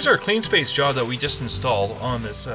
Here's our CleanSpace job that we just installed on this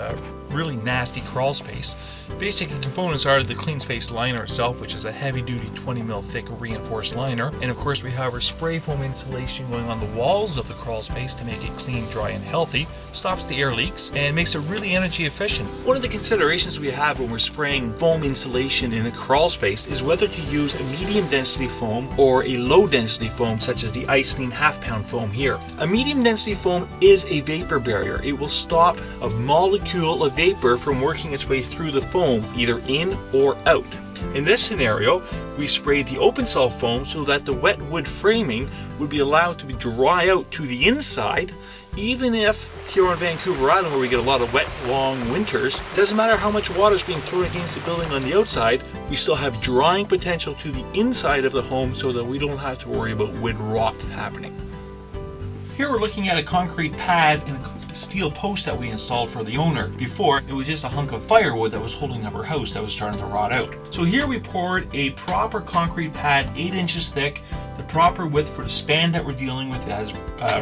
really nasty crawl space. Basic components are the CleanSpace liner itself, which is a heavy-duty 20mm thick reinforced liner, and of course we have our spray foam insulation going on the walls of the crawl space to make it clean, dry, and healthy, stops the air leaks, and makes it really energy efficient. One of the considerations we have when we're spraying foam insulation in a crawl space is whether to use a medium density foam or a low density foam such as the Iceland half-pound foam here. A medium density foam is a vapor barrier. It will stop a molecule of vapor from working its way through the foam, either in or out. In this scenario, we sprayed the open cell foam so that the wet wood framing would be allowed to dry out to the inside, even if here on Vancouver Island, where we get a lot of wet, long winters, it doesn't matter how much water is being thrown against the building on the outside, we still have drying potential to the inside of the home so that we don't have to worry about wood rot happening. Here we're looking at a concrete pad and a steel post that we installed for the owner. Before, it was just a hunk of firewood that was holding up her house that was starting to rot out. So here we poured a proper concrete pad, 8 inches thick, the proper width for the span that we're dealing with. It has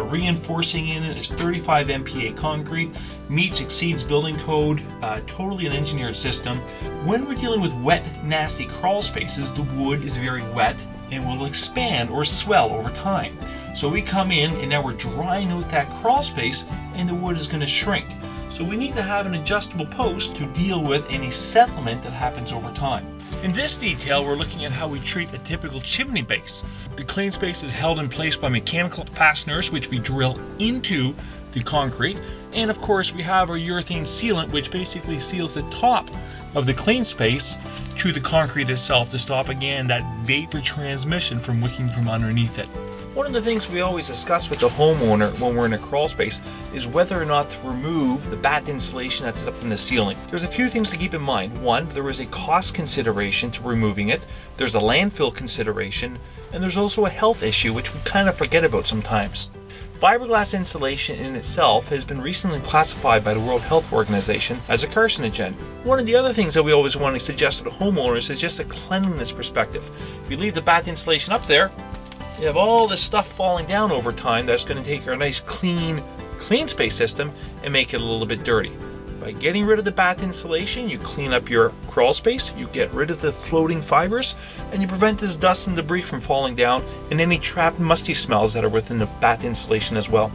reinforcing in it. It's 35 MPa concrete, exceeds building code, totally an engineered system. When we're dealing with wet, nasty crawl spaces, the wood is very wet and will expand or swell over time. So we come in and now we're drying out that crawl space and the wood is going to shrink. So we need to have an adjustable post to deal with any settlement that happens over time. In this detail, we're looking at how we treat a typical chimney base. The CleanSpace is held in place by mechanical fasteners, which we drill into the concrete. And of course, we have our urethane sealant, which basically seals the top of the CleanSpace to the concrete itself to stop, again, that vapor transmission from wicking from underneath it. One of the things we always discuss with the homeowner when we're in a crawl space is whether or not to remove the batt insulation that's up in the ceiling. There's a few things to keep in mind. One, there is a cost consideration to removing it, there's a landfill consideration, and there's also a health issue which we kind of forget about sometimes. Fiberglass insulation in itself has been recently classified by the World Health Organization as a carcinogen. One of the other things that we always want to suggest to the homeowners is just a cleanliness perspective. If you leave the batt insulation up there, you have all this stuff falling down over time that's going to take our nice clean CleanSpace system and make it a little bit dirty. By getting rid of the batt insulation, you clean up your crawl space, you get rid of the floating fibers, and you prevent this dust and debris from falling down and any trapped musty smells that are within the batt insulation as well.